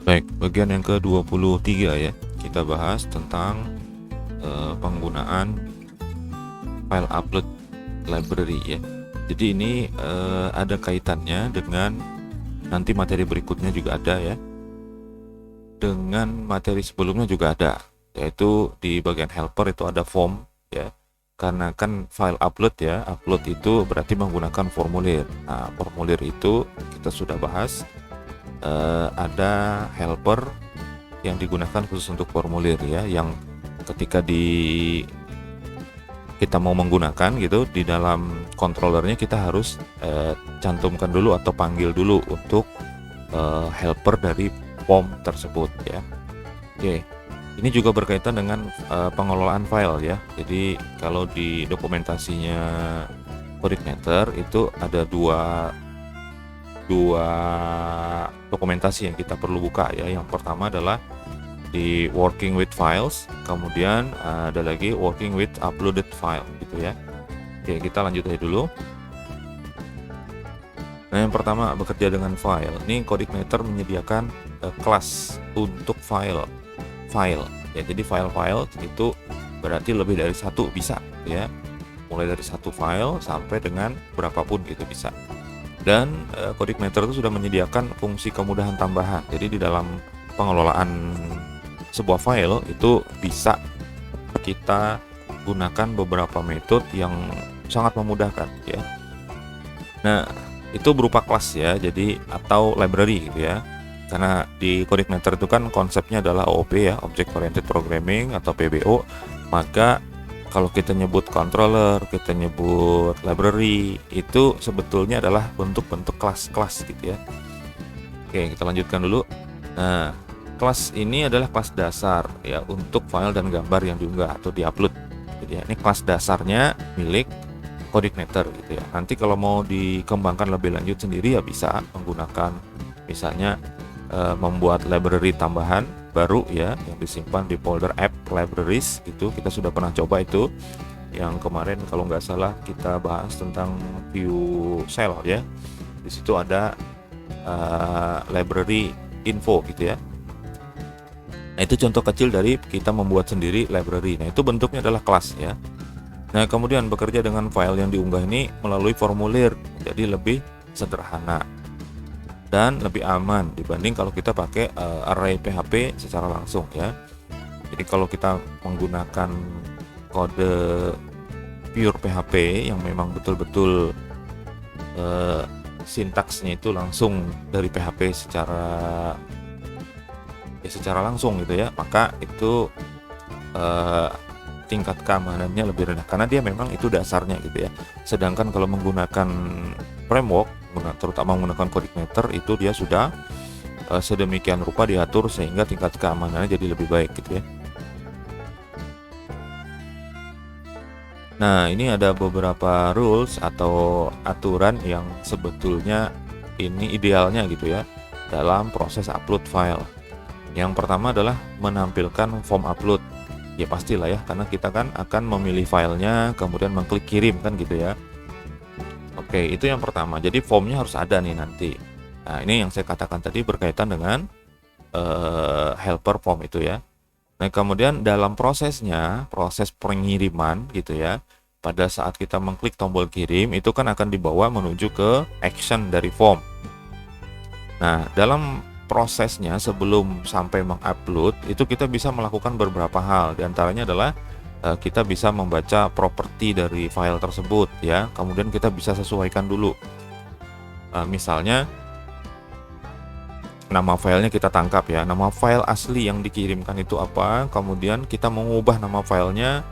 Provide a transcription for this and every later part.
Baik, bagian yang ke-23 ya, kita bahas tentang penggunaan file upload library ya. Jadi ini ada kaitannya dengan nanti materi berikutnya juga ada ya. Dengan materi sebelumnya juga ada, yaitu di bagian helper itu ada form ya. Karena kan file upload ya, upload itu berarti menggunakan formulir. Nah, formulir itu kita sudah bahas. Ada helper yang digunakan khusus untuk formulir ya, yang ketika kita mau menggunakan gitu di dalam controllernya kita harus cantumkan dulu atau panggil dulu untuk helper dari form tersebut ya. Oke, ini juga berkaitan dengan pengelolaan file ya. Jadi kalau di dokumentasinya Codeigniter itu ada dua dokumentasi yang kita perlu buka ya. Yang pertama adalah di working with files, kemudian ada lagi working with uploaded file gitu ya. Oke, kita lanjut aja dulu. Nah, yang pertama bekerja dengan file. Ini Codeigniter menyediakan kelas untuk file ya. Jadi file itu berarti lebih dari satu bisa ya. Mulai dari satu file sampai dengan berapapun gitu bisa. Dan Codeigniter itu sudah menyediakan fungsi kemudahan tambahan. Jadi di dalam pengelolaan sebuah file itu bisa kita gunakan beberapa metode yang sangat memudahkan ya. Nah, itu berupa kelas ya, jadi atau library gitu ya. Karena di Codeigniter itu kan konsepnya adalah OOP ya, Object Oriented Programming atau PBO. Maka kalau kita nyebut controller, kita nyebut library, itu sebetulnya adalah bentuk-bentuk kelas-kelas gitu ya. Oke, kita lanjutkan dulu. Nah, kelas ini adalah kelas dasar ya untuk file dan gambar yang diunggah atau diupload. Jadi ya, ini kelas dasarnya milik Codeigniter gitu ya. Nanti kalau mau dikembangkan lebih lanjut sendiri ya bisa menggunakan misalnya membuat library tambahan baru ya yang disimpan di folder app libraries gitu. Kita sudah pernah coba itu yang kemarin kalau nggak salah kita bahas tentang view cell ya. Di situ ada library info gitu ya. Nah, itu contoh kecil dari kita membuat sendiri library. Nah, itu bentuknya adalah kelas ya. Nah, kemudian bekerja dengan file yang diunggah ini melalui formulir, jadi lebih sederhana dan lebih aman dibanding kalau kita pakai array PHP secara langsung ya. Jadi kalau kita menggunakan kode pure PHP yang memang betul-betul sintaksnya itu langsung dari PHP secara langsung gitu ya, maka itu tingkat keamanannya lebih rendah karena dia memang itu dasarnya gitu ya. Sedangkan kalau menggunakan framework terutama menggunakan Codeigniter itu dia sudah sedemikian rupa diatur sehingga tingkat keamanannya jadi lebih baik gitu ya. Nah, ini ada beberapa rules atau aturan yang sebetulnya ini idealnya gitu ya dalam proses upload file. Yang pertama adalah menampilkan form upload. Ya pastilah ya, karena kita kan akan memilih filenya kemudian mengklik kirim kan gitu ya. Oke, itu yang pertama. Jadi formnya harus ada nih nanti. Nah, ini yang saya katakan tadi berkaitan dengan helper form itu ya. Nah, kemudian dalam prosesnya, proses pengiriman gitu ya. Pada saat kita mengklik tombol kirim, itu kan akan dibawa menuju ke action dari form. Nah, dalam prosesnya sebelum sampai mengupload, itu kita bisa melakukan beberapa hal. Di antaranya adalah kita bisa membaca properti dari file tersebut ya. Kemudian kita bisa sesuaikan dulu. Misalnya nama filenya kita tangkap ya. Nama file asli yang dikirimkan itu apa? Kemudian kita mengubah nama filenya.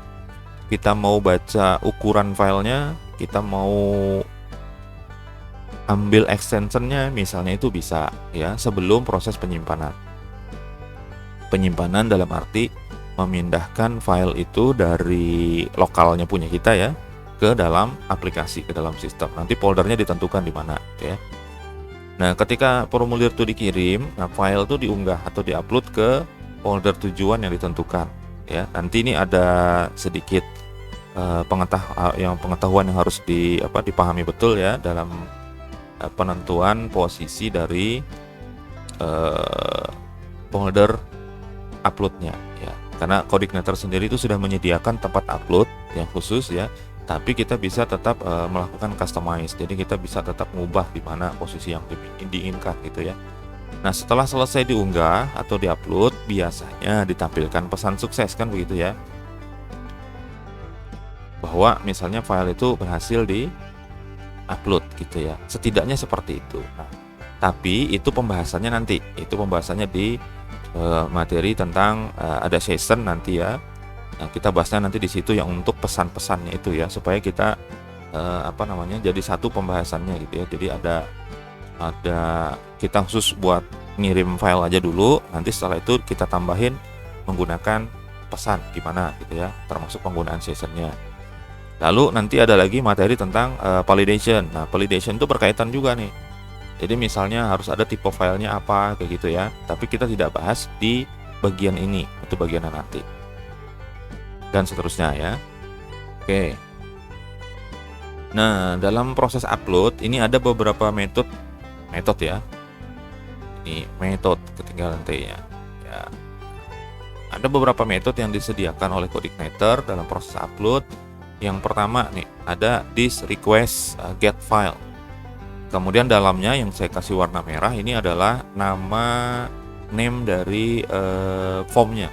Kita mau baca ukuran filenya. Kita mau ambil extensionnya misalnya itu bisa ya sebelum proses penyimpanan. Penyimpanan dalam arti memindahkan file itu dari lokalnya punya kita ya ke dalam aplikasi, ke dalam sistem. Nanti foldernya ditentukan di mana ya. Nah, ketika formulir itu dikirim, nah file itu diunggah atau diupload ke folder tujuan yang ditentukan ya. Nanti ini ada sedikit pengetahuan yang harus dipahami betul ya dalam penentuan posisi dari folder uploadnya ya, karena Codeigniter sendiri itu sudah menyediakan tempat upload yang khusus ya, tapi kita bisa tetap melakukan customize, jadi kita bisa tetap mengubah di mana posisi yang diinginkan gitu ya. Nah, setelah selesai diunggah atau diupload, biasanya ditampilkan pesan sukses kan begitu ya, bahwa misalnya file itu berhasil di upload gitu ya, setidaknya seperti itu. Nah, tapi itu pembahasannya nanti, itu pembahasannya di materi tentang ada session nanti ya. Nah, kita bahasnya nanti di situ yang untuk pesan-pesannya itu ya, supaya kita jadi satu pembahasannya gitu ya. Jadi ada kita khusus buat ngirim file aja dulu, nanti setelah itu kita tambahin menggunakan pesan gimana gitu ya, termasuk penggunaan sessionnya. Lalu nanti ada lagi materi tentang validation. Nah, validation itu berkaitan juga nih. Jadi misalnya harus ada tipe filenya apa kayak gitu ya, tapi kita tidak bahas di bagian ini, itu bagian nanti dan seterusnya ya. Oke. Nah, dalam proses upload ini ada beberapa metode ya. Ini metode ketinggalan T-nya. Ya. Ada beberapa metode yang disediakan oleh Codeigniter dalam proses upload. Yang pertama nih, ada this request get file. Kemudian dalamnya yang saya kasih warna merah ini adalah name dari formnya,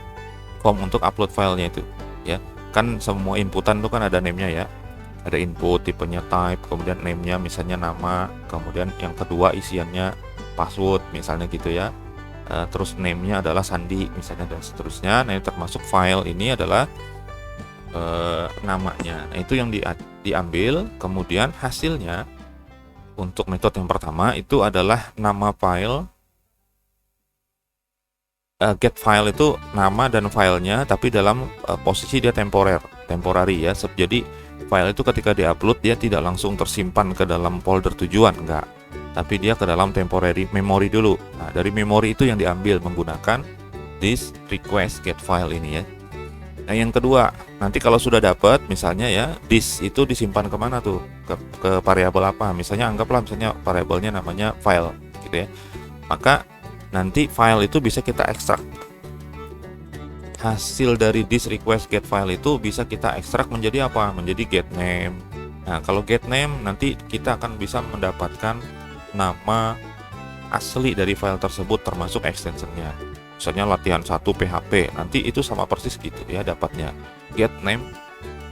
form untuk upload filenya itu ya. Kan semua inputan itu kan ada name-nya ya, ada input, tipenya type, kemudian name-nya misalnya nama, kemudian yang kedua isiannya password misalnya gitu ya, terus name-nya adalah sandi misalnya dan seterusnya. Nah, ini termasuk file ini adalah namanya. Nah, itu yang diambil. Kemudian hasilnya untuk metode yang pertama itu adalah nama file. Get file itu nama dan filenya, tapi dalam posisi dia temporary ya. Jadi file itu ketika diupload dia tidak langsung tersimpan ke dalam folder tujuan, enggak, tapi dia ke dalam temporary memory dulu. Nah, dari memori itu yang diambil menggunakan this request get file ini ya. Nah, yang kedua, nanti kalau sudah dapat misalnya ya, this itu disimpan kemana tuh, ke variabel apa, misalnya anggaplah misalnya variabelnya namanya file gitu ya, maka nanti file itu bisa kita ekstrak. Hasil dari this request get file itu bisa kita ekstrak menjadi apa? Menjadi get name. Nah, kalau get name nanti kita akan bisa mendapatkan nama asli dari file tersebut termasuk extensionnya. Misalnya latihan 1 PHP, nanti itu sama persis gitu ya dapatnya. Get name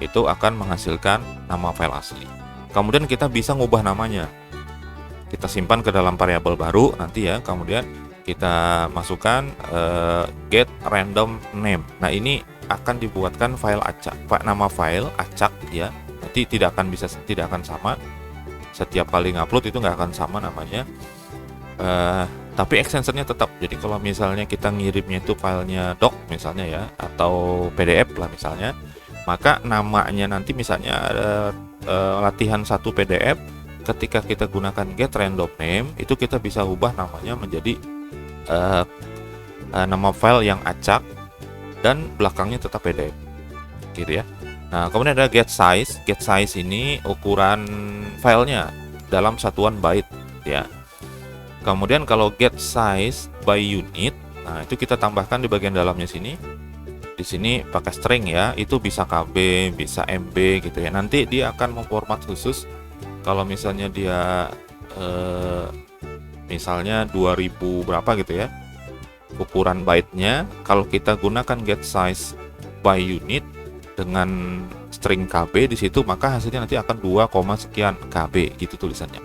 itu akan menghasilkan nama file asli. Kemudian kita bisa ngubah namanya. Kita simpan ke dalam variabel baru nanti ya, kemudian kita masukkan get random name. Nah, ini akan dibuatkan file acak, nama file acak ya. Nanti tidak akan sama. Setiap kali ngupload itu nggak akan sama namanya. Tapi extensionnya tetap. Jadi kalau misalnya kita ngirimnya itu filenya doc misalnya ya, atau PDF lah misalnya, maka namanya nanti misalnya latihan 1 PDF. Ketika kita gunakan get random name, itu kita bisa ubah namanya menjadi nama file yang acak dan belakangnya tetap PDF gitu ya. Nah, kemudian ada get size. Get size ini ukuran filenya dalam satuan byte ya. Kemudian kalau get size by unit, nah itu kita tambahkan di bagian dalamnya sini. Di sini pakai string ya, itu bisa KB, bisa MB gitu ya. Nanti dia akan memformat khusus. Kalau misalnya dia misalnya 2000 berapa gitu ya ukuran byte-nya, kalau kita gunakan get size by unit dengan string KB di situ, maka hasilnya nanti akan 2, sekian KB gitu tulisannya.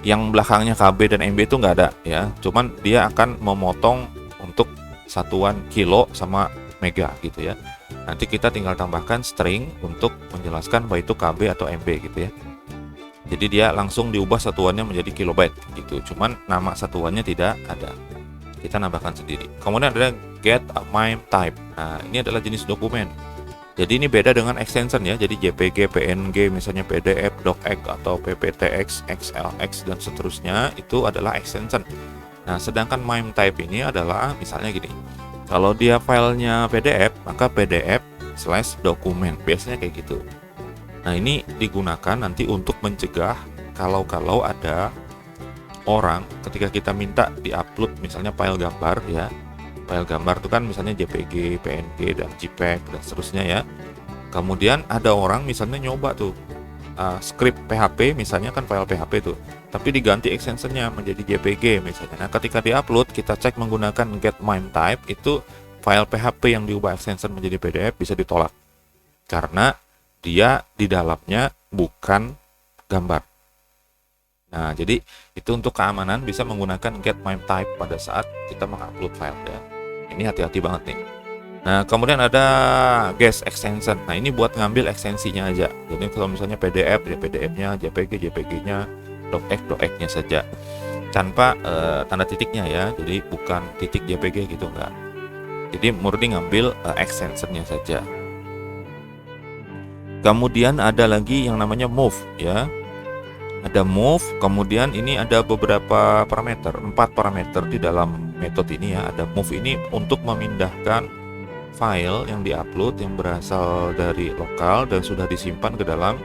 Yang belakangnya KB dan MB itu nggak ada ya, cuman dia akan memotong untuk satuan kilo sama mega gitu ya. Nanti kita tinggal tambahkan string untuk menjelaskan bahwa itu KB atau MB gitu ya. Jadi dia langsung diubah satuannya menjadi kilobyte gitu. Cuman nama satuannya tidak ada. Kita nambahkan sendiri. Kemudian ada get a MIME type. Nah, ini adalah jenis dokumen. Jadi ini beda dengan extension ya. Jadi JPG, PNG, misalnya PDF, DocX atau PPTX, XLX dan seterusnya itu adalah extension. Nah, sedangkan MIME type ini adalah misalnya gini. Kalau dia filenya PDF, maka PDF/dokumen. Biasanya kayak gitu. Nah, ini digunakan nanti untuk mencegah kalau ada orang ketika kita minta di-upload misalnya file gambar ya. File gambar itu kan misalnya JPG, PNG, dan JPEG dan seterusnya ya. Kemudian ada orang misalnya nyoba tuh script PHP misalnya kan file PHP tuh, tapi diganti extensionnya menjadi JPG misalnya. Nah, ketika di-upload kita cek menggunakan get MIME type, itu file PHP yang diubah extension menjadi PDF bisa ditolak karena dia di dalamnya bukan gambar. Nah, jadi itu untuk keamanan bisa menggunakan get MIME type pada saat kita mengupload file ya. Ini hati-hati banget nih. Nah, kemudian ada guest extension. Nah, ini buat ngambil ekstensinya aja. Jadi kalau misalnya PDF, ya PDF-nya, JPG, JPG-nya, docx, docx-nya saja. Tanpa tanda titiknya ya. Jadi bukan titik JPG gitu enggak. Jadi murni ngambil extension-nya saja. Kemudian ada lagi yang namanya move ya. Ada move, kemudian ini ada beberapa parameter, 4 parameter di dalam metode ini ya. Ada move ini untuk memindahkan file yang diupload yang berasal dari lokal dan sudah disimpan ke dalam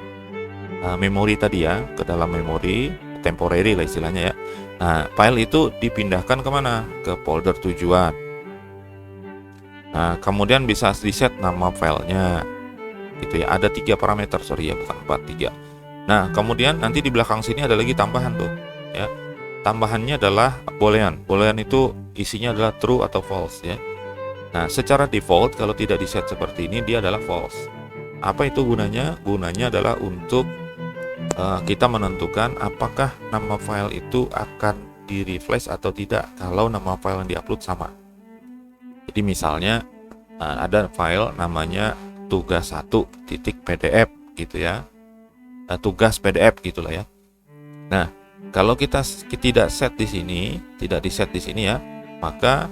memori tadi ya, ke dalam memori temporary lah istilahnya ya. Nah, file itu dipindahkan kemana? Ke folder tujuan. Nah, kemudian bisa di-set nama filenya gitu ya. Ada 3 parameter, sorry ya, bukan 4, 3. Nah, kemudian nanti di belakang sini ada lagi tambahan tuh ya. Tambahannya adalah boolean. Boolean itu isinya adalah true atau false ya. Nah, secara default kalau tidak di-set seperti ini dia adalah false. Apa itu gunanya? Gunanya adalah untuk kita menentukan apakah nama file itu akan di-refresh atau tidak kalau nama file yang di-upload sama. Jadi misalnya ada file namanya tugas1.pdf gitu ya. Tugas PDF gitulah ya. Nah, kalau kita tidak set di sini, tidak di-set di sini ya, maka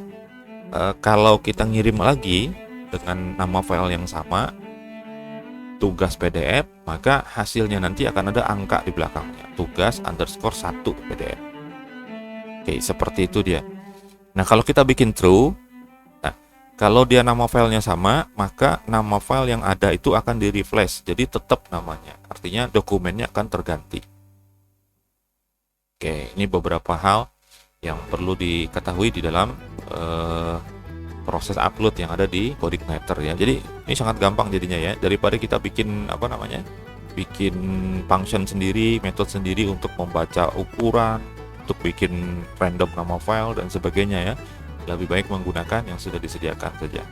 kalau kita ngirim lagi dengan nama file yang sama, tugas PDF, maka hasilnya nanti akan ada angka di belakangnya, tugas_1 PDF. Oke, seperti itu dia. Nah, kalau kita bikin true, nah, kalau dia nama filenya sama, maka nama file yang ada itu akan di-refresh, jadi tetap namanya, artinya dokumennya akan terganti. Oke, ini beberapa hal yang perlu diketahui di dalam proses upload yang ada di CodeIgniter ya. Jadi ini sangat gampang jadinya ya, daripada kita bikin bikin function sendiri, metode sendiri untuk membaca ukuran, untuk bikin random nama file dan sebagainya ya. Lebih baik menggunakan yang sudah disediakan saja.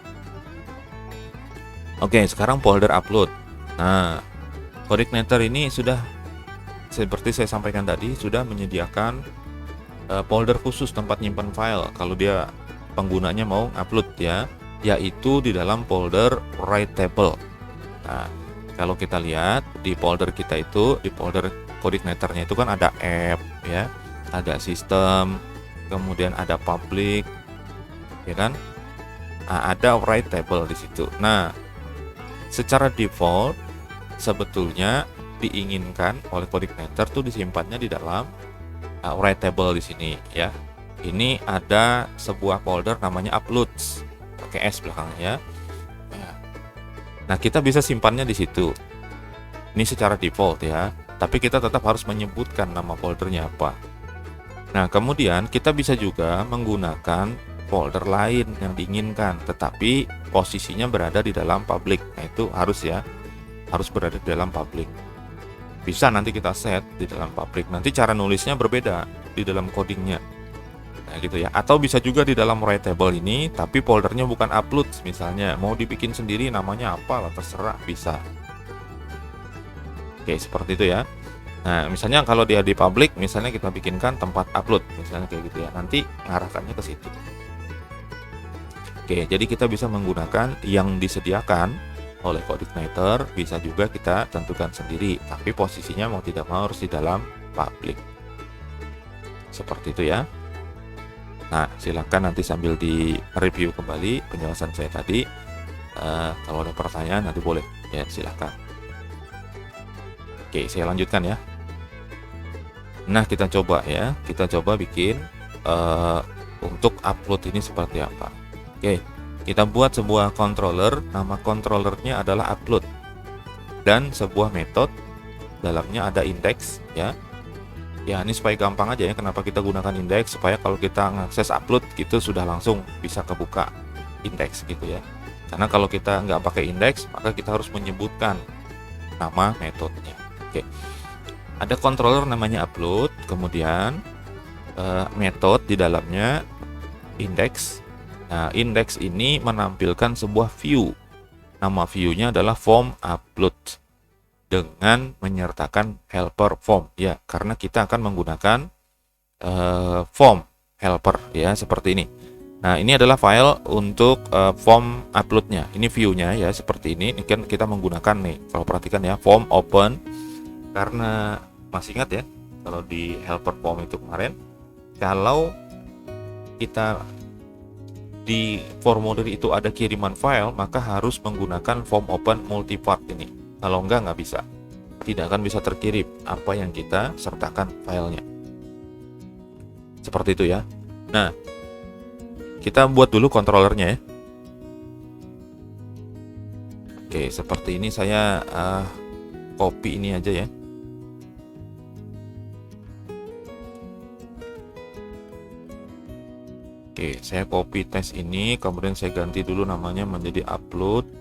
Oke, sekarang folder upload. Nah, CodeIgniter ini sudah seperti saya sampaikan tadi, sudah menyediakan folder khusus tempat nyimpan file kalau dia penggunanya mau upload ya, yaitu di dalam folder writable. Nah, kalau kita lihat di folder kita itu, di folder CodeIgniter-nya itu kan ada app ya, ada sistem, kemudian ada public ya kan. Nah, ada writable di situ. Nah, secara default sebetulnya diinginkan oleh CodeIgniter tuh disimpannya di dalam writable di sini ya. Ini ada sebuah folder namanya uploads, pakai S belakangnya ya. Nah, kita bisa simpannya di situ. Ini secara default ya, tapi kita tetap harus menyebutkan nama foldernya apa. Nah, kemudian kita bisa juga menggunakan folder lain yang diinginkan, tetapi posisinya berada di dalam public. Nah, itu harus ya, harus berada di dalam public. Bisa nanti kita set di dalam public. Nanti cara nulisnya berbeda di dalam codingnya. Nah, gitu ya. Atau bisa juga di dalam writable ini, tapi foldernya bukan uploads misalnya. Mau dibikin sendiri namanya apa lah, terserah, bisa. Oke, seperti itu ya. Nah, misalnya kalau dia di public, misalnya kita bikinkan tempat upload, misalnya kayak gitu ya. Nanti ngarahkannya ke situ. Oke, jadi kita bisa menggunakan yang disediakan oleh CodeIgniter, bisa juga kita tentukan sendiri, tapi posisinya mau tidak mau harus di dalam public. Seperti itu ya. Nah, silakan nanti sambil di review kembali penjelasan saya tadi. Kalau ada pertanyaan nanti boleh ya, silakan. Oke, saya lanjutkan ya. Nah, kita coba ya, kita coba bikin untuk upload ini seperti apa. Oke, kita buat sebuah controller, nama controllernya adalah upload, dan sebuah metode dalamnya ada index ya. Ya, ini supaya gampang aja ya, kenapa kita gunakan indeks, supaya kalau kita ngakses upload gitu sudah langsung bisa kebuka indeks gitu ya. Karena kalau kita nggak pakai indeks, maka kita harus menyebutkan nama metodenya. Oke, ada controller namanya upload, kemudian metode di dalamnya index. Nah, index ini menampilkan sebuah view. Nama view-nya adalah form upload dengan menyertakan helper form ya, karena kita akan menggunakan form helper ya, seperti ini. Nah, ini adalah file untuk form uploadnya. Ini view-nya ya, seperti ini. Ini kan kita menggunakan nih, kalau perhatikan ya, form open, karena masih ingat ya, kalau di helper form itu kemarin, kalau kita di formulir itu ada kiriman file, maka harus menggunakan form open multipart ini. Kalau nggak bisa, tidak akan bisa terkirim apa yang kita sertakan filenya. Seperti itu ya. Nah, kita buat dulu controllernya ya. Oke, seperti ini. Saya copy ini aja ya. Oke, saya copy tes ini, kemudian saya ganti dulu namanya menjadi upload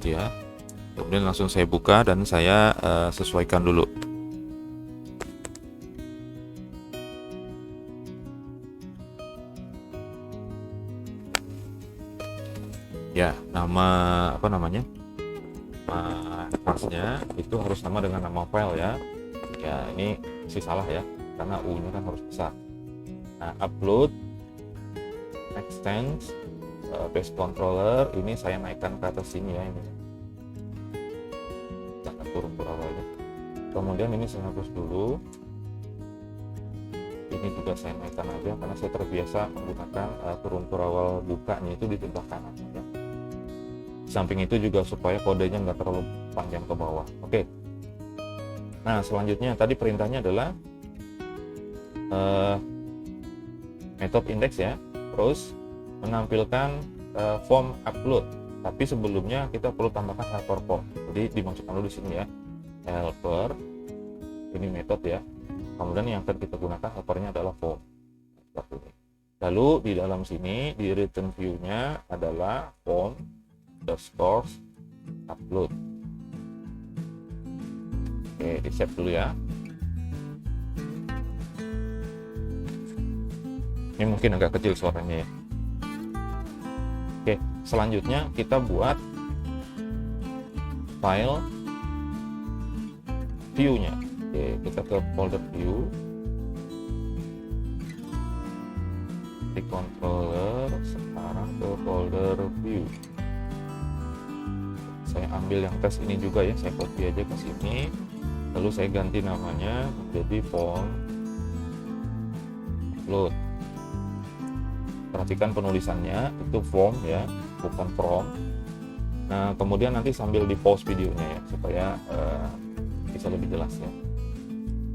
ya. Kemudian langsung saya buka dan saya sesuaikan dulu. Ya, nama apa namanya? Kelasnya itu harus sama dengan nama file ya. Ya, ini sih salah ya, karena U-nya kan harus besar. Nah, upload extends base controller ini saya naikkan ke atas sini ya, ini jangan turun ke awalnya. Kemudian ini saya hapus dulu, ini juga saya naikkan aja karena saya terbiasa menggunakan turun ke awal bukanya itu di sebelah kanan ya. Di samping itu juga supaya kodenya nggak terlalu panjang ke bawah. Oke. Nah, selanjutnya tadi perintahnya adalah metode index ya, terus menampilkan form upload, tapi sebelumnya kita perlu tambahkan helper form. Jadi dimasukkan dulu di sini ya, helper, ini metode ya, kemudian yang akan kita gunakan helpernya adalah form. Lalu di dalam sini di return view-nya adalah form underscore upload. Oke, di save dulu ya. Ini mungkin agak kecil suaranya ya. Oke, selanjutnya kita buat file view-nya. Oke, kita ke folder view, di controller, sekarang ke folder view. Saya ambil yang tes ini juga ya, saya copy aja ke sini, lalu saya ganti namanya menjadi form upload. Perhatikan penulisannya itu form ya, bukan from. Nah, kemudian nanti sambil di pause videonya ya, supaya bisa lebih jelas ya.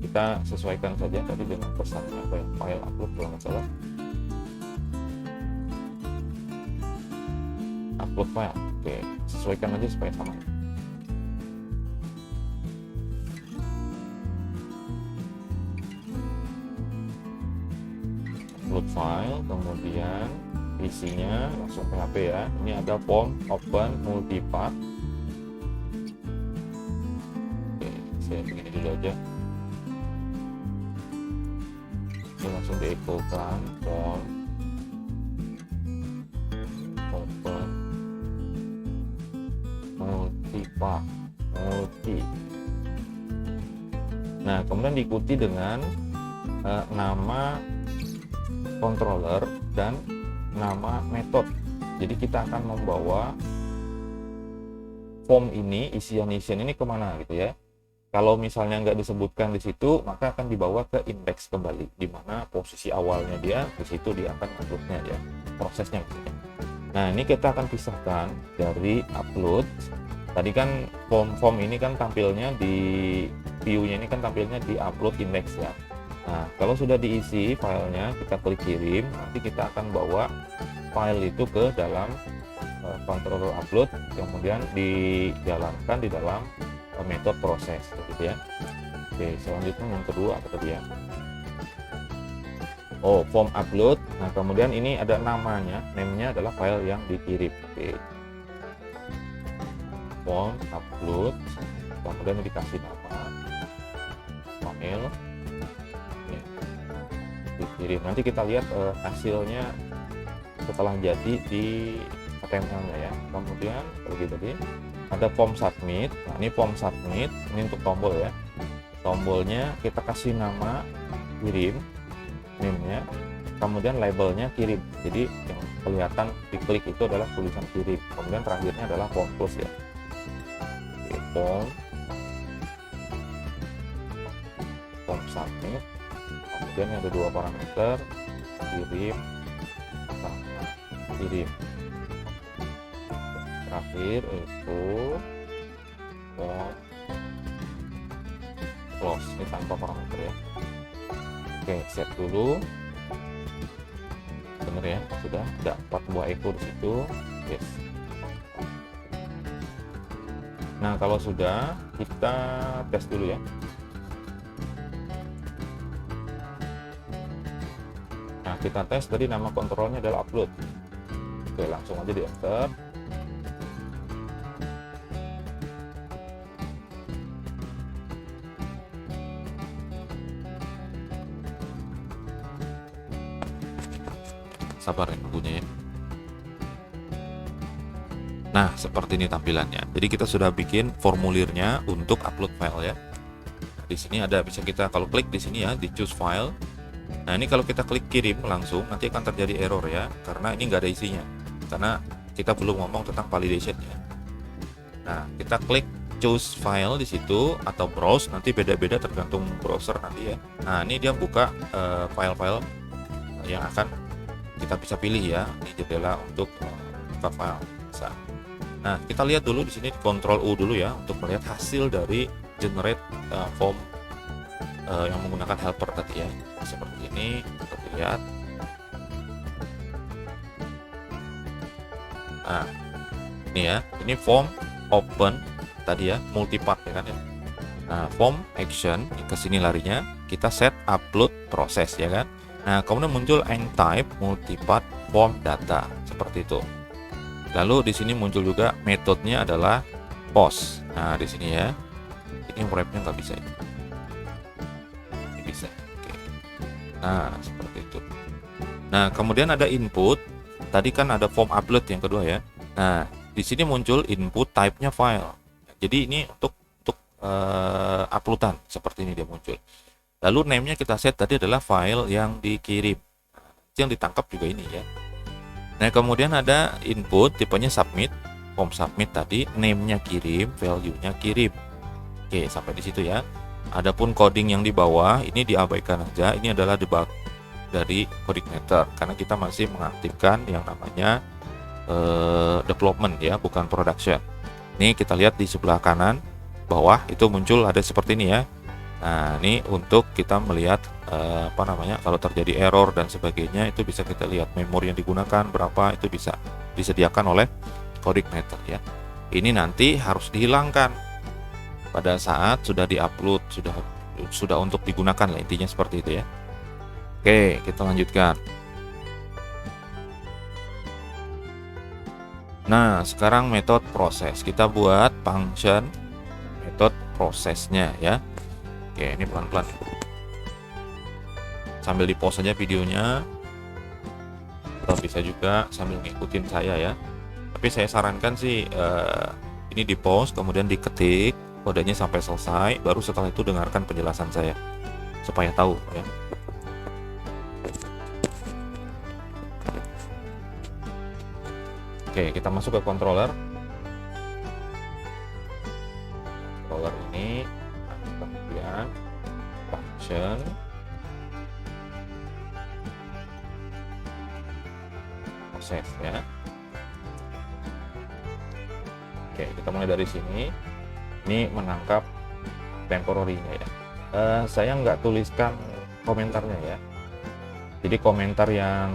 Kita sesuaikan saja tadi dengan pesannya, apa ya, file upload kalau nggak salah. Upload file, oke, sesuaikan aja supaya sama. Upload file, kemudian isinya langsung PHP ya. Ini ada form open multipart. Oke, saya begini dulu aja. Ini langsung diekokan form open multipart multi. Nah, kemudian diikuti dengan nama controller dan nama metode. Jadi kita akan membawa form ini, isian-isian ini kemana gitu ya. Kalau misalnya nggak disebutkan di situ, maka akan dibawa ke index kembali, di mana posisi awalnya dia, di situ dia akan uploadnya ya, prosesnya. Nah, ini kita akan pisahkan dari upload. Tadi kan form ini kan tampilnya di view-nya, ini kan tampilnya di upload index ya. Nah, kalau sudah diisi filenya, kita klik kirim, nanti kita akan bawa file itu ke dalam controller upload, kemudian dijalankan di dalam metode proses gitu ya. Oke, selanjutnya yang kedua apa tadi ya? Oh, form upload. Nah, kemudian ini ada namanya, namanya adalah file yang dikirim. Oke. Form upload, kemudian dikasih nama file. Oke. Dikirim. Nanti kita lihat hasilnya setelah jadi di HTML-nya ya. Kemudian seperti tadi ada form submit. Nah, ini form submit, ini untuk tombol ya. Tombolnya kita kasih nama kirim, name-nya, kemudian labelnya kirim. Jadi yang kelihatan diklik itu adalah tulisan kirim. Kemudian terakhirnya adalah form close ya. Oke, form submit. Kemudian ada dua parameter, kirim sama kirim. Terakhir itu form close, ini tanpa parameter ya. Oke, set dulu. Bener ya, sudah ada 4 buah echo di situ. Yes. Nah, kalau sudah, kita tes dulu ya. Nah, kita tes tadi nama kontrolnya adalah upload. Oke, langsung aja di enter. Sabar ya nunggunya ya. Nah, seperti ini tampilannya. Jadi kita sudah bikin formulirnya untuk upload file ya. Di sini ada, bisa kita kalau klik di sini ya, di choose file. Nah, ini kalau kita klik kirim langsung nanti akan terjadi error ya, karena ini nggak ada isinya. Karena kita belum ngomong tentang validation ya. Nah, kita klik choose file di situ atau browse, nanti beda-beda tergantung browser nanti ya. Nah, ini dia buka file-file yang akan kita bisa pilih ya. Ini jendela untuk buka file bisa. Nah, kita lihat dulu di sini Ctrl U dulu ya untuk melihat hasil dari generate form yang menggunakan helper tadi ya. Seperti ini kita lihat. Nah, ini ya, ini form open tadi ya, multipart ya kan ya. Nah, form action ke sini larinya, kita set upload proses ya kan. Nah, kemudian muncul type multipart form data seperti itu. Lalu di sini muncul juga metodenya adalah post. Nah, di sini ya. Ini wrapnya nggak bisa ya. Ini bisa. Oke. Nah, seperti itu. Nah, kemudian ada input. Tadi kan ada form upload yang kedua ya. Nah, di sini muncul input type-nya file. Jadi ini untuk uploadan seperti ini dia muncul. Lalu name-nya kita set tadi adalah file yang dikirim. Yang ditangkap juga ini ya. Nah, kemudian ada input tipenya submit, form submit tadi, name-nya kirim, value-nya kirim. Oke, sampai di situ ya. Adapun coding yang di bawah ini diabaikan aja. Ini adalah debug dari CodeIgniter karena kita masih mengaktifkan yang namanya development ya, bukan production. Ini kita lihat di sebelah kanan bawah itu muncul ada seperti ini ya. Nah, ini untuk kita melihat kalau terjadi error dan sebagainya itu bisa kita lihat memori yang digunakan berapa, itu bisa disediakan oleh CodeIgniter ya. Ini nanti harus dihilangkan pada saat sudah diupload, sudah untuk digunakan lah, intinya seperti itu ya. Oke, kita lanjutkan. Nah, sekarang metode proses. Kita buat function metode prosesnya ya. Oke, ini pelan-pelan. Sambil di pause saja videonya. Atau bisa juga sambil ngikutin saya ya. Tapi saya sarankan sih ini di pause, kemudian diketik kodenya sampai selesai, baru setelah itu dengarkan penjelasan saya supaya tahu ya. Oke, kita masuk ke controller. Controller ini, kemudian function, proses ya. Oke, kita mulai dari sini. Ini menangkap temporary-nya ya. Saya nggak tuliskan komentarnya ya. Jadi komentar yang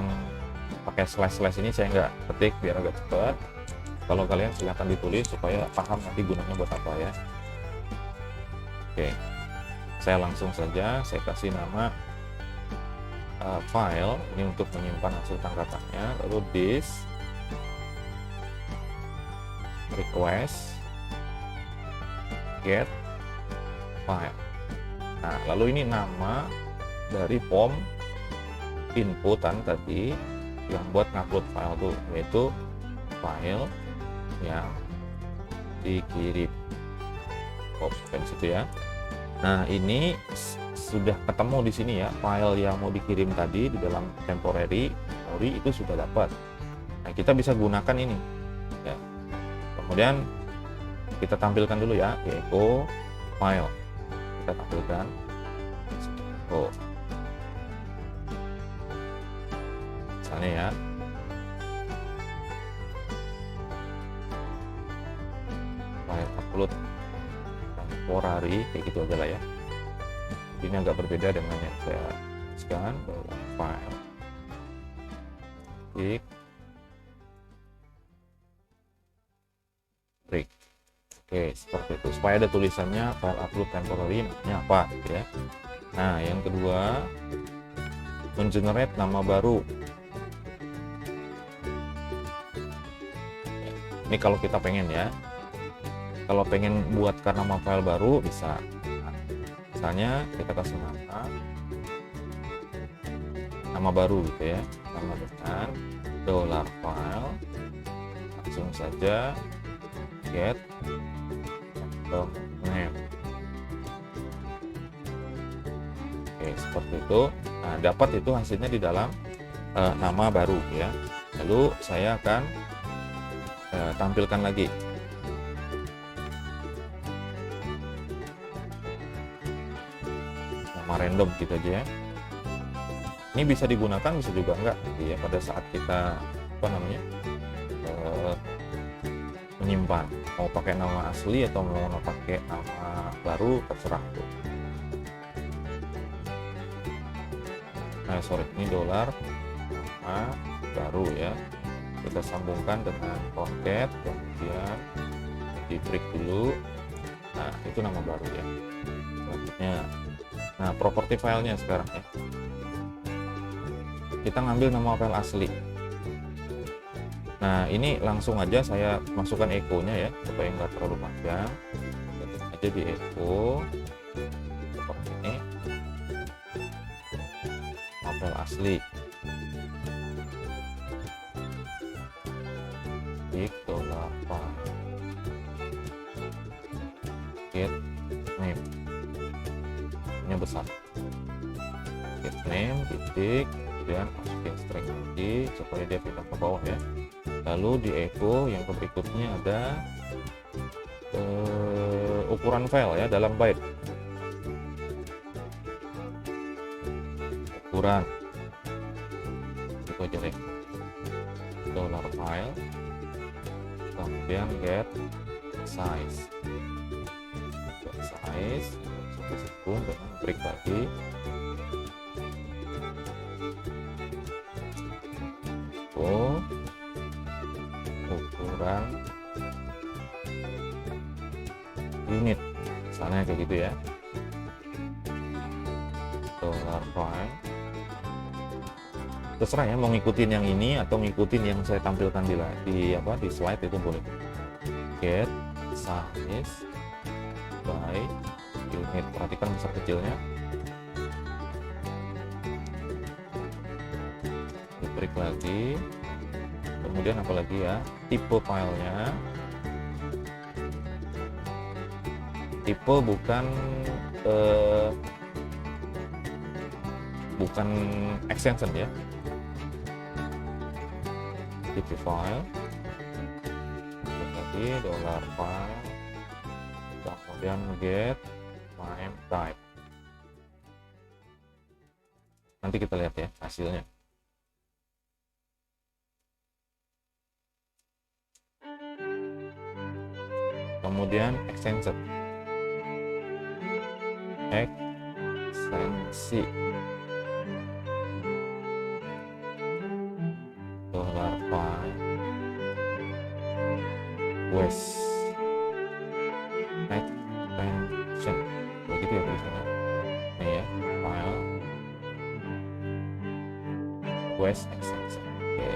pakai slash ini saya nggak ketik biar agak cepat. Kalau kalian silahkan ditulis supaya paham nanti gunanya buat apa ya. Oke, Saya langsung saja saya kasih nama file ini untuk menyimpan hasil tangkapannya, lalu this request get file. Nah, lalu ini nama dari form inputan tadi yang buat ngupload file tuh, yaitu file yang dikirim. Oke, situ ya. Nah, ini sudah ketemu di sini ya, file yang mau dikirim tadi di dalam temporary itu sudah dapat. Nah, kita bisa gunakan ini ya. Kemudian kita tampilkan dulu ya di echo file. Kita tampilkan oh misalnya ya, file upload temporary kayak gitu aja lah ya. Ini agak berbeda dengan yang saya tuliskan. File klik break. Oke, seperti itu, supaya ada tulisannya file upload temporary namanya apa gitu ya. Nah, yang kedua, mengenerate nama baru. Ini kalau kita pengen ya, kalau pengen buatkan nama file baru bisa. Nah, misalnya kita kasih nama baru gitu ya, nama dengan $file, langsung saja get name. Oke, seperti itu. Nah, dapat itu hasilnya di dalam nama baru ya. Lalu saya akan tampilkan lagi. Nama random gitu aja ya. Ini bisa digunakan, bisa juga enggak gitu ya, pada saat kita menyimpan, mau pakai nama asli atau mau pakai nama baru terserah tuh. Nah, sorry, ini $, nama baru ya. Kita sambungkan dengan concat, kemudian di break dulu. Nah, itu nama baru ya. Selanjutnya, nah properti filenya sekarang ya. Kita ngambil nama file asli. Nah, ini langsung aja saya masukkan echo-nya ya, supaya nggak terlalu panjang. Ketik aja di echo seperti ini, file asli. Klik $file get name. Ini besar. Get name titik, kemudian masukin string lagi supaya dia pindah ke bawah ya. Lalu di echo yang berikutnya ada ukuran file ya, dalam byte. Ukuran itu aja deh, $file, kemudian get size sampai sambung dengan break lagi. Ukuran unit misalnya kayak gitu ya, $file. Terserah ya, mau ngikutin yang ini atau ngikutin yang saya tampilkan di slide itu boleh. Get size by unit, perhatikan besar kecilnya. Break lagi. Kemudian apalagi ya, tipe filenya, tipe bukan extension ya, tipe file. Lagi $file, kemudian get name type. Nanti kita lihat ya hasilnya. Kemudian extensi $file West extension begitu ya tulisannya. request extension. Oke.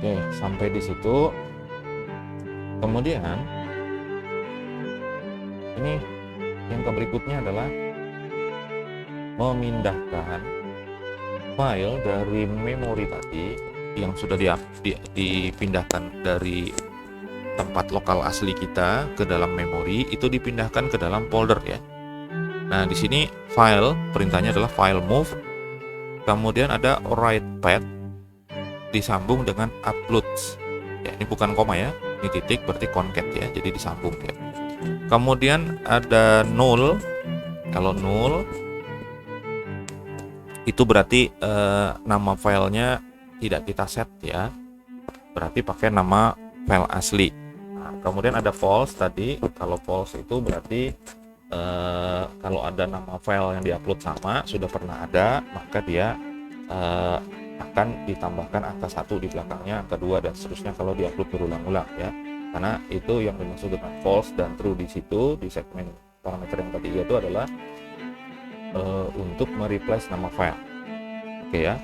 Oke, sampai di situ. Kemudian ini yang berikutnya adalah memindahkan file dari memori tadi yang sudah dipindahkan dari tempat lokal asli kita ke dalam memori, itu dipindahkan ke dalam folder ya. Nah, di sini file perintahnya adalah file move, kemudian ada write path disambung dengan uploads. Ya, ini bukan koma ya, ini titik berarti concat ya, jadi disambung ya. Kemudian ada null. Kalau null itu berarti nama filenya tidak kita set ya, berarti pakai nama file asli. Nah, kemudian ada false tadi. Kalau false itu berarti kalau ada nama file yang diupload sama, sudah pernah ada, maka dia akan ditambahkan angka 1 di belakangnya, angka 2 dan seterusnya kalau diupload berulang-ulang ya. Karena itu yang dimaksud dengan false dan true di situ, di segmen parameter yang ketiga itu adalah untuk mereplace nama file. Oke ya,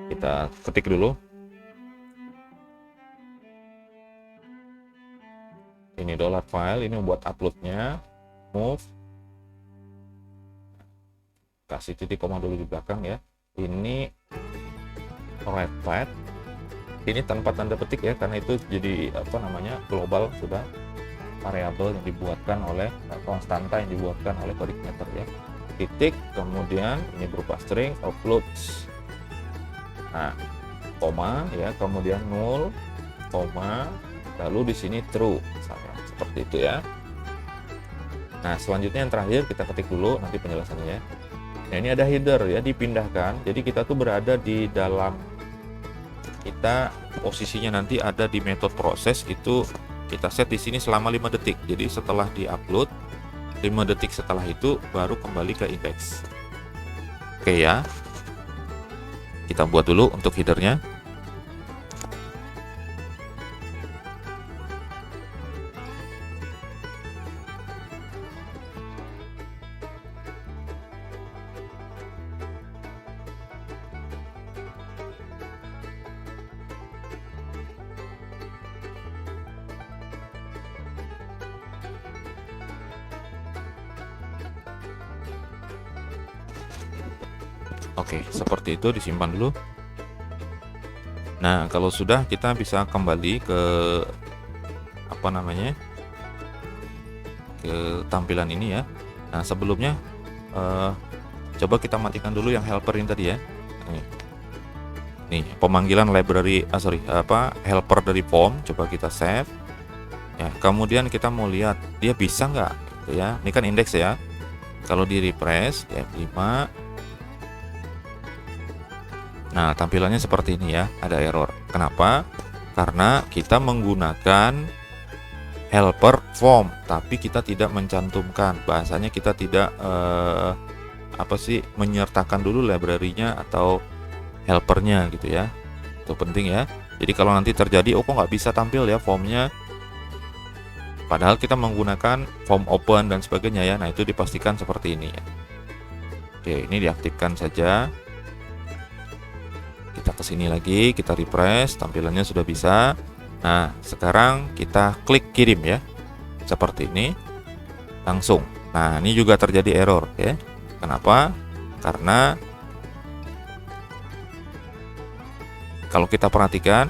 kita ketik dulu. Ini $file, ini buat uploadnya, move, kasih titik koma dulu di belakang ya. Ini write path, ini tanpa tanda petik ya, karena itu jadi global, sudah variabel yang dibuatkan oleh konstanta yang dibuatkan oleh CodicMeter ya. Titik, kemudian ini berupa string uploads, nah koma ya, kemudian null, koma, lalu di sini true, seperti itu ya. Nah, selanjutnya yang terakhir kita ketik dulu nanti penjelasannya ya. Nah, ini ada header ya, dipindahkan. Jadi kita tuh berada di dalam, kita posisinya nanti ada di method proses, itu kita set di sini selama 5 detik. Jadi setelah di-upload 5 detik setelah itu baru kembali ke index. Oke ya. Kita buat dulu untuk headernya. Oke, seperti itu, disimpan dulu. Nah, kalau sudah, kita bisa kembali ke ke tampilan ini ya. Nah, sebelumnya coba kita matikan dulu yang helper ini tadi ya. Nih, pemanggilan library helper dari form, coba kita save ya. Kemudian kita mau lihat dia bisa nggak gitu ya. Ini kan indeks ya. Kalau di refresh ya, F5. Nah, tampilannya seperti ini ya, ada error. Kenapa? Karena kita menggunakan helper form, tapi kita tidak mencantumkan. Bahasanya kita tidak menyertakan dulu library-nya atau helpernya gitu ya. Itu penting ya. Jadi kalau nanti terjadi, kok nggak bisa tampil ya formnya, padahal kita menggunakan form open dan sebagainya ya. Nah, itu dipastikan seperti ini ya. Oke, ini diaktifkan saja. Kita ke sini lagi, kita refresh, tampilannya sudah bisa. Nah, sekarang kita klik kirim ya, seperti ini, langsung. Nah, ini juga terjadi error ya. Kenapa? Karena kalau kita perhatikan,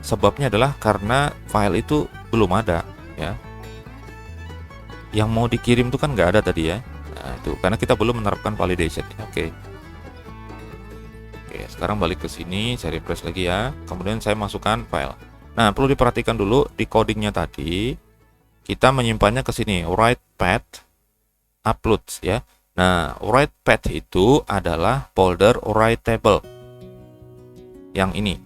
sebabnya adalah karena file itu belum ada ya. Yang mau dikirim itu kan nggak ada tadi ya. Nah, itu karena kita belum menerapkan validation. Oke. Oke, sekarang balik ke sini, saya refresh lagi ya. Kemudian saya masukkan file. Nah, perlu diperhatikan dulu di codingnya tadi, kita menyimpannya ke sini, write path uploads ya. Nah, write path itu adalah folder write table. Yang ini.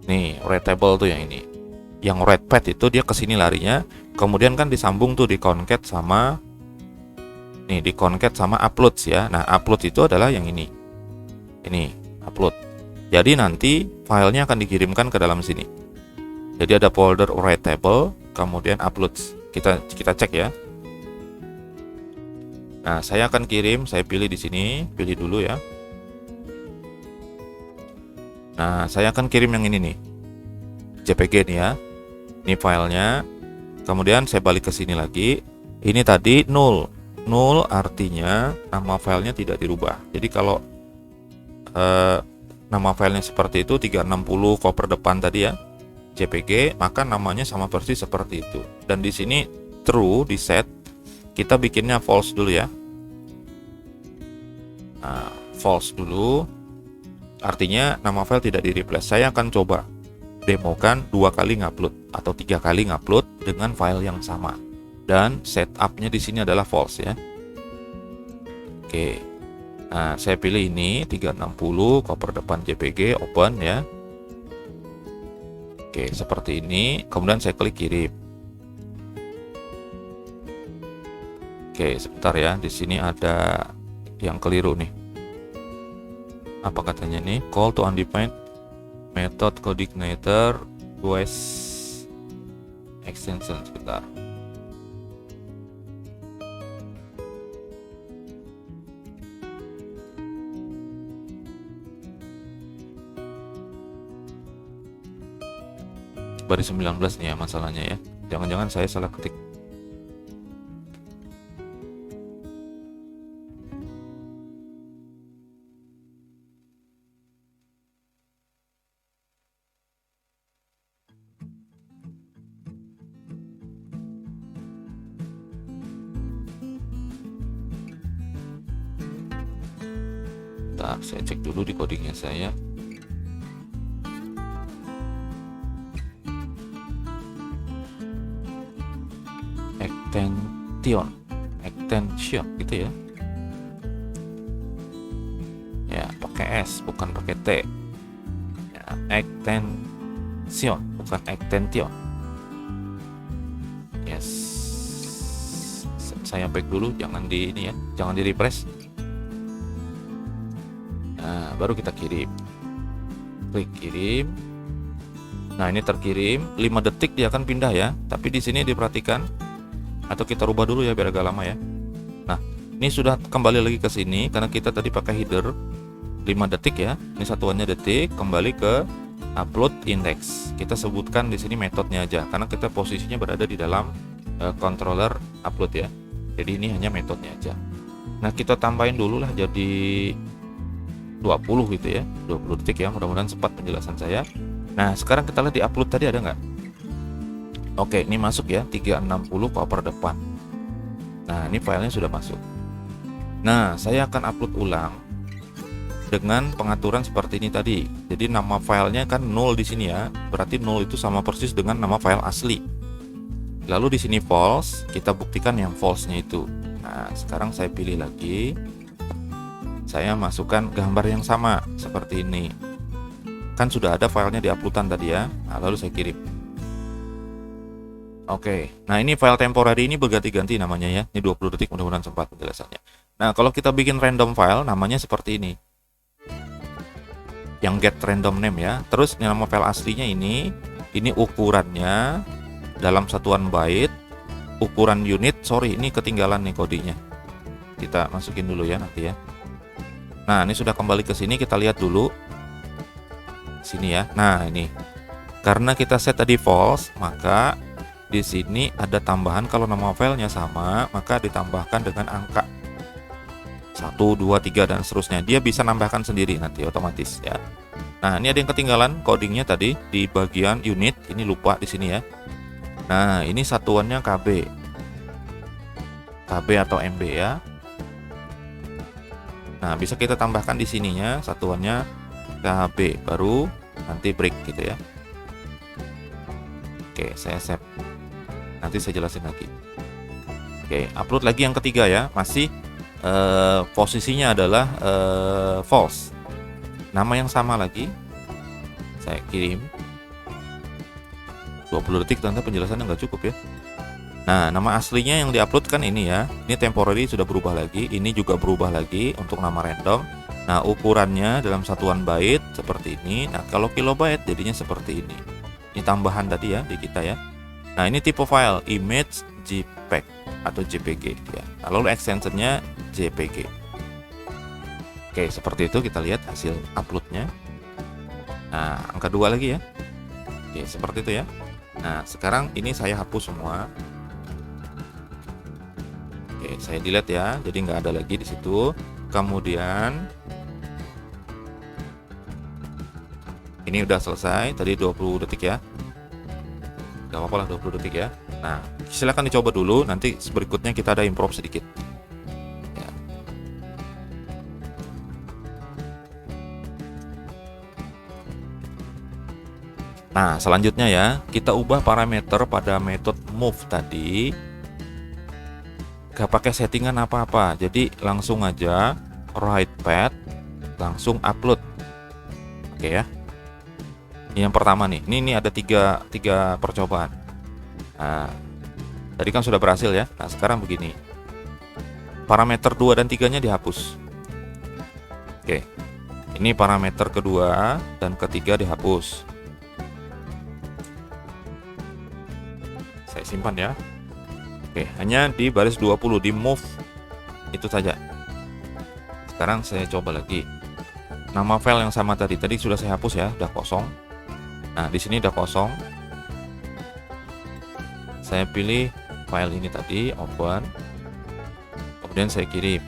Nih, write table tuh yang ini. Yang write path itu dia ke sini larinya, kemudian kan disambung tuh di concat sama uploads ya. Nah, upload itu adalah yang ini. Ini, upload. Jadi nanti filenya akan dikirimkan ke dalam sini. Jadi ada folder write table, kemudian uploads. kita cek ya. Nah, saya akan kirim, saya pilih di sini, pilih dulu ya. Nah, saya akan kirim yang ini nih, JPG nih ya. Ini filenya. Kemudian saya balik ke sini lagi. Ini tadi null. Null artinya nama filenya tidak dirubah. Jadi kalau nama filenya seperti itu 360 koper depan tadi ya, JPG, maka namanya sama persis seperti itu. Dan di sini true di set, kita bikinnya false dulu ya. Nah, false dulu artinya nama file tidak di replace. Saya akan coba demokan 2 kali ngupload atau 3 kali ngupload dengan file yang sama, dan setupnya di sini adalah false ya. Oke, nah saya pilih ini 360 koper depan JPG, open ya. Oke, seperti ini. Kemudian saya klik kirim. Oke, sebentar ya. Di sini ada yang keliru nih. Apa katanya nih? Call to undefined method coordinator request extension. Sebentar. Baris 19 nih ya masalahnya ya. Jangan-jangan saya salah ketik. Bentar, saya cek dulu di codingnya saya. Extension gitu ya. Ya, pakai S bukan pakai T. Ya, extension bukan extension. Yes. Saya back dulu, jangan di ini ya, jangan di refresh. Nah, baru kita kirim. Klik kirim. Nah, ini terkirim, 5 detik dia akan pindah ya. Tapi di sini diperhatikan, atau kita rubah dulu ya biar agak lama ya. Nah, ini sudah kembali lagi ke sini karena kita tadi pakai header 5 detik ya. Ini satuannya detik, kembali ke upload index. Kita sebutkan di sini metodenya aja karena kita posisinya berada di dalam controller upload ya. Jadi ini hanya metodenya aja. Nah, kita tambahin dulu lah jadi 20 gitu ya. 20 detik ya, mudah-mudahan sempat penjelasan saya. Nah, sekarang kita lihat di upload tadi ada nggak? Oke, ini masuk ya, 360 koper depan. Nah, ini filenya sudah masuk. Nah, saya akan upload ulang dengan pengaturan seperti ini tadi. Jadi nama filenya kan 0 di sini ya. Berarti 0 itu sama persis dengan nama file asli. Lalu di sini false, kita buktikan yang false-nya itu. Nah, sekarang saya pilih lagi. Saya masukkan gambar yang sama seperti ini. Kan sudah ada filenya di uploadan tadi ya. Nah, lalu saya kirim. Oke, nah ini file temporary ini berganti-ganti namanya ya. Ini 20 detik, mudah-mudahan sempat penjelasannya. Nah, kalau kita bikin random file, namanya seperti ini. Yang get random name ya. Terus nama file aslinya ini ukurannya dalam satuan byte, ukuran unit. Sorry, ini ketinggalan nih kodenya. Kita masukin dulu ya nanti ya. Nah, ini sudah kembali ke sini, kita lihat dulu. Sini ya. Nah, ini. Karena kita set tadi false, maka di sini ada tambahan kalau nama filenya sama, maka ditambahkan dengan angka 1, 2, 3 dan seterusnya. Dia bisa nambahkan sendiri nanti otomatis ya. Nah, ini ada yang ketinggalan codingnya tadi di bagian unit, ini lupa di sini ya. Nah, ini satuannya KB. KB atau MB ya. Nah, bisa kita tambahkan di sininya satuannya KB, baru nanti break gitu ya. Oke, saya save. Nanti saya jelasin lagi. Oke, upload lagi yang ketiga ya. Masih posisinya adalah false. Nama yang sama lagi. Saya kirim. 20 detik ternyata penjelasannya nggak cukup ya. Nah, nama aslinya yang diupload kan ini ya. Ini temporary sudah berubah lagi. Ini juga berubah lagi untuk nama random. Nah, ukurannya dalam satuan byte seperti ini. Nah, kalau kilobyte jadinya seperti ini. Ini tambahan tadi ya di kita ya. Nah, ini tipe file image JPEG atau JPG ya. Lalu extensionnya JPG. Oke, seperti itu kita lihat hasil uploadnya. Nah, angka 2 lagi ya. Oke, seperti itu ya. Nah, sekarang ini saya hapus semua. Oke, saya delete ya. Jadi nggak ada lagi di situ. Kemudian ini udah selesai. Tadi 20 detik ya. Gak apa-apa lah 20 detik ya. Nah, silakan dicoba dulu. Nanti berikutnya kita ada improve sedikit. Ya. Nah, selanjutnya ya, kita ubah parameter pada metode move tadi. Gak pakai settingan apa-apa. Jadi langsung aja write path, langsung upload. Oke ya. Ini yang pertama nih. Ini ada tiga percobaan. Nah, tadi kan sudah berhasil ya. Nah, sekarang begini. Parameter 2 dan 3-nya dihapus. Oke. Ini parameter kedua dan ketiga dihapus. Saya simpan ya. Oke, hanya di baris 20 di move itu saja. Sekarang saya coba lagi. Nama file yang sama tadi sudah saya hapus ya, udah kosong. Nah, di sini udah kosong. Saya pilih file ini tadi, open. Kemudian saya kirim.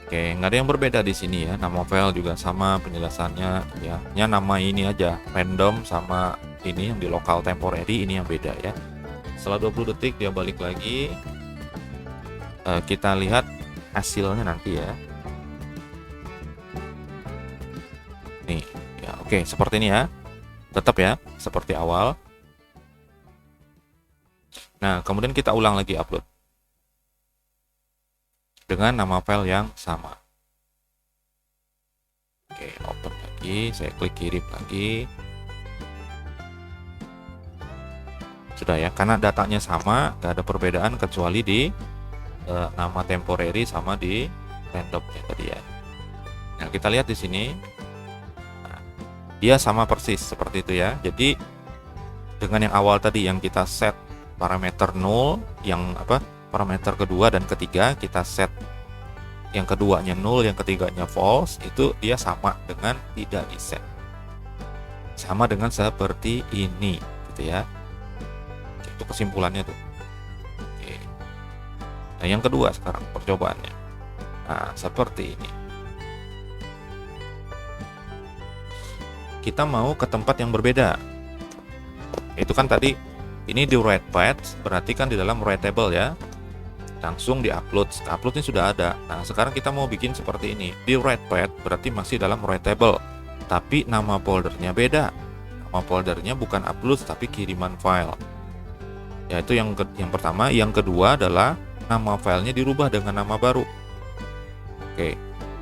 Oke, nggak ada yang berbeda di sini ya. Nama file juga sama penjelasannya ya. Hanya nama ini aja, random sama ini yang di local temporary ini yang beda ya. Setelah 20 detik dia balik lagi. Kita lihat hasilnya nanti ya. Nih, ya oke, seperti ini ya. Tetap ya, seperti awal. Nah, kemudian kita ulang lagi upload dengan nama file yang sama. Oke, open lagi, saya klik kirim lagi. Sudah ya, karena datanya sama, gak ada perbedaan kecuali di nama temporary sama di randomnya tadi ya. Nah, kita lihat di sini, nah, dia sama persis seperti itu ya. Jadi dengan yang awal tadi yang kita set parameter 0, yang parameter kedua dan ketiga kita set yang keduanya 0, yang ketiganya false, itu dia sama dengan tidak di set. Sama dengan seperti ini gitu ya. Itu kesimpulannya tuh. Oke. Nah, yang kedua sekarang percobaannya. Nah, seperti ini. Kita mau ke tempat yang berbeda. Itu kan tadi ini di write path, berarti kan di dalam writable ya. Langsung di-upload. Uploadnya sudah ada. Nah, sekarang kita mau bikin seperti ini. Di write path berarti masih dalam writable. Tapi nama foldernya beda. Nama foldernya bukan upload tapi kiriman file. Yaitu yang pertama. Yang kedua adalah nama filenya dirubah dengan nama baru. Oke.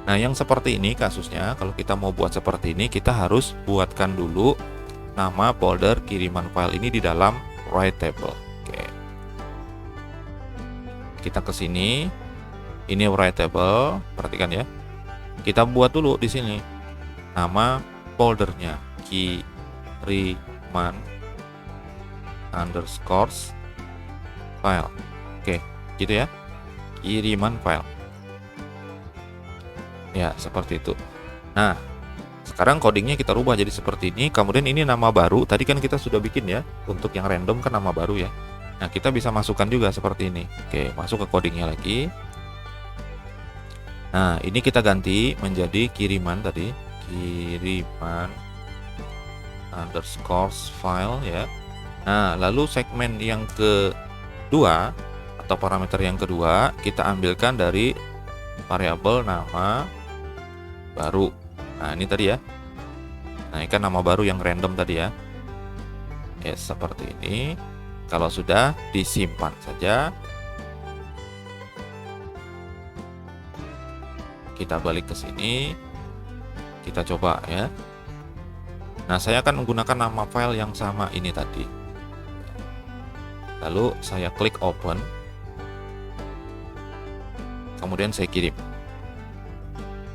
Nah, yang seperti ini kasusnya, kalau kita mau buat seperti ini, kita harus buatkan dulu nama folder kiriman file ini di dalam writable. Oke. Kita ke sini. Ini writable, perhatikan ya. Kita buat dulu di sini nama foldernya kiriman underscores file. Oke, gitu ya. Kiriman file. Ya, seperti itu. Nah, sekarang codingnya kita rubah jadi seperti ini. Kemudian ini nama baru. Tadi kan kita sudah bikin ya. Untuk yang random kan nama baru ya. Nah, kita bisa masukkan juga seperti ini. Oke, masuk ke codingnya lagi. Nah, ini kita ganti menjadi kiriman tadi. Kiriman underscores file ya. Nah, lalu segmen yang kedua atau parameter yang kedua kita ambilkan dari variabel nama baru. Nah, ini tadi ya. Nah, ini kan nama baru yang random tadi ya. Ya, seperti ini. Kalau sudah, disimpan saja. Kita balik ke sini. Kita coba ya. Nah, saya akan menggunakan nama file yang sama ini tadi. Lalu saya klik open. Kemudian saya kirim.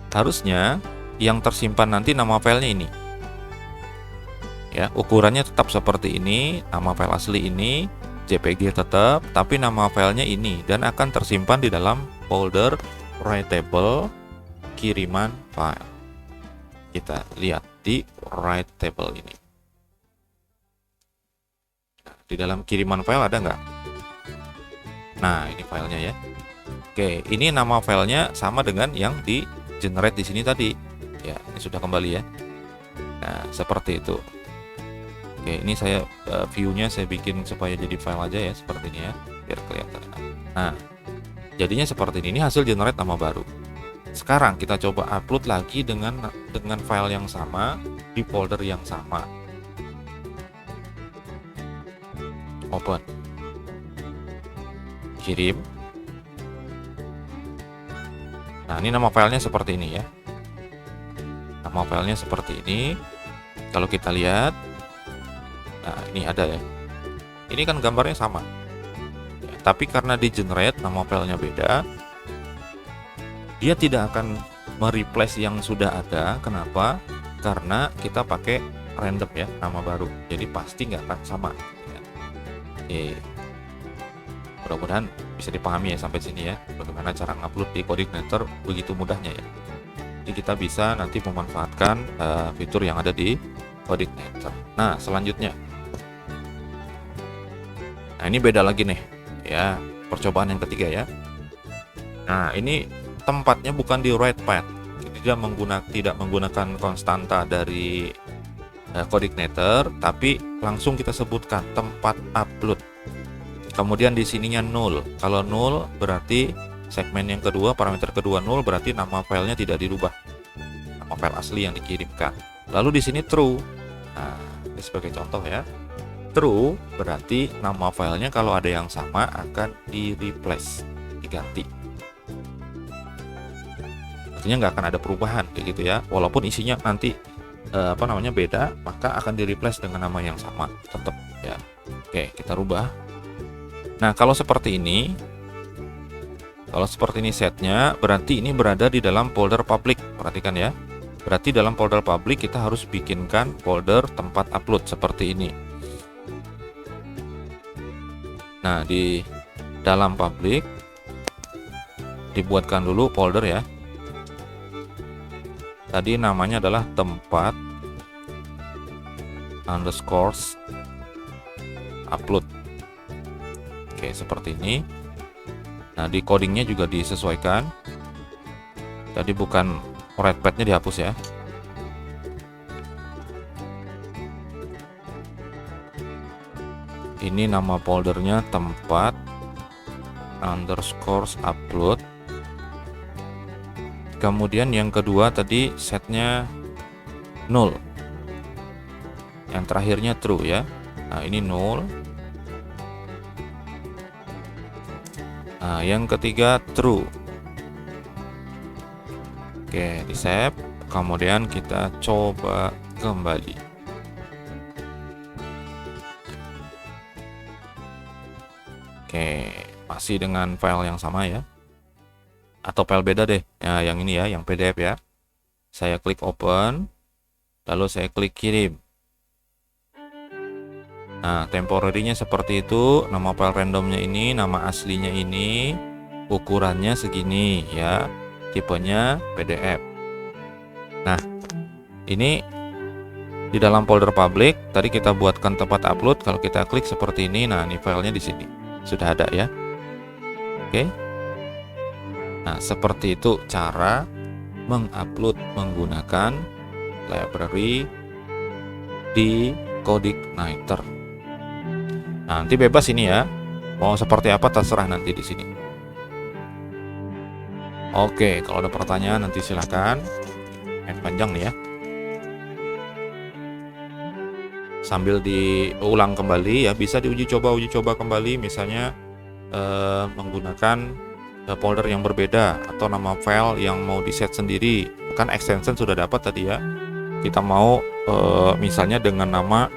Harusnya yang tersimpan nanti nama filenya ini. ya. Ukurannya tetap seperti ini, nama file asli ini, JPG tetap, tapi nama filenya ini dan akan tersimpan di dalam folder writable kiriman file. Kita lihat di writable ini. Nah, di dalam kiriman file ada nggak? Nah, ini filenya ya. Oke, ini nama filenya sama dengan yang di generate di sini tadi. Ya, ini sudah kembali ya. Nah, seperti itu. Oke, ini saya view-nya saya bikin supaya jadi file aja ya, seperti ini ya, biar kelihatan. Nah, jadinya seperti ini. Ini hasil generate nama baru. Sekarang kita coba upload lagi dengan file yang sama di folder yang sama. Open. Kirim. Nah, ini nama filenya seperti ini ya. Nama filenya seperti ini. Kalau kita lihat, nah ini ada ya. Ini kan gambarnya sama. Ya, tapi karena di generate nama filenya beda, dia tidak akan mereplace yang sudah ada. Kenapa? Karena kita pakai random ya, nama baru. Jadi pasti nggak akan sama. Ya. Mudah-mudahan bisa dipahami ya sampai sini ya, bagaimana cara ngupload di Coordinator begitu mudahnya ya. Jadi kita bisa nanti memanfaatkan fitur yang ada di Coordinator. Nah, selanjutnya, nah ini beda lagi nih ya, percobaan yang ketiga ya. Nah, ini tempatnya bukan di write path, tidak menggunakan konstanta dari Coordinator, tapi langsung kita sebutkan tempat upload. Kemudian di sininya null. Kalau null berarti segmen yang kedua, parameter kedua null berarti nama filenya tidak dirubah. Nama file asli yang dikirimkan. Lalu di sini true. Nah, ini sebagai contoh ya. True berarti nama filenya kalau ada yang sama akan di-replace, diganti. Artinya nggak akan ada perubahan kayak gitu ya. Walaupun isinya nanti beda, maka akan di-replace dengan nama yang sama tetap ya. Oke, kita rubah. Nah, kalau seperti ini setnya, berarti ini berada di dalam folder public. Perhatikan ya. Berarti dalam folder public kita harus bikinkan folder tempat upload seperti ini. Nah, di dalam public dibuatkan dulu folder ya. Tadi namanya adalah tempat underscores upload. Oke, seperti ini. Nah, di codingnya juga disesuaikan. Tadi bukan write path-nya dihapus ya. Ini nama foldernya tempat underscores upload. Kemudian yang kedua tadi setnya null. Yang terakhirnya true ya. Nah, ini null. Nah, yang ketiga true. Oke, di save. Kemudian kita coba kembali. Oke, masih dengan file yang sama ya. Atau file beda deh. Ya, yang ini ya, yang PDF ya. Saya klik open. Lalu saya klik kirim. Nah, temporary-nya seperti itu, nama file randomnya ini, nama aslinya ini, ukurannya segini ya, tipenya PDF. Nah, ini di dalam folder public, tadi kita buatkan tempat upload, kalau kita klik seperti ini, nah ini filenya di sini, sudah ada ya. Oke. Nah, seperti itu cara mengupload menggunakan library di Coordinator. Nah, nanti bebas ini ya. Mau seperti apa terserah nanti di sini. Oke, kalau ada pertanyaan nanti silakan. Panjang nih ya. Sambil diulang kembali ya, bisa diuji coba kembali misalnya menggunakan folder yang berbeda atau nama file yang mau di set sendiri. Kan extension sudah dapat tadi ya. Kita mau misalnya dengan nama,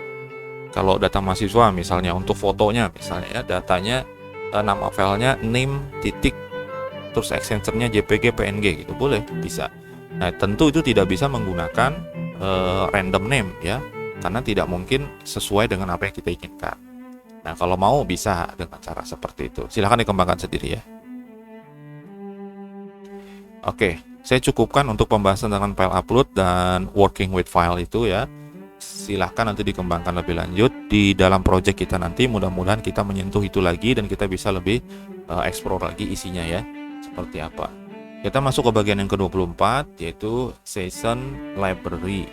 kalau data mahasiswa misalnya untuk fotonya misalnya ya, datanya nama filenya name titik terus extensionnya JPG PNG gitu, boleh, bisa. Nah, tentu itu tidak bisa menggunakan random name ya, karena tidak mungkin sesuai dengan apa yang kita inginkan. Nah, kalau mau bisa dengan cara seperti itu. Silahkan dikembangkan sendiri ya. Oke, saya cukupkan untuk pembahasan tentang file upload dan working with file itu ya. Silahkan nanti dikembangkan lebih lanjut di dalam project kita nanti. Mudah-mudahan kita menyentuh itu lagi dan kita bisa lebih explore lagi isinya ya, seperti apa. Kita masuk ke bagian yang ke-24, yaitu session library.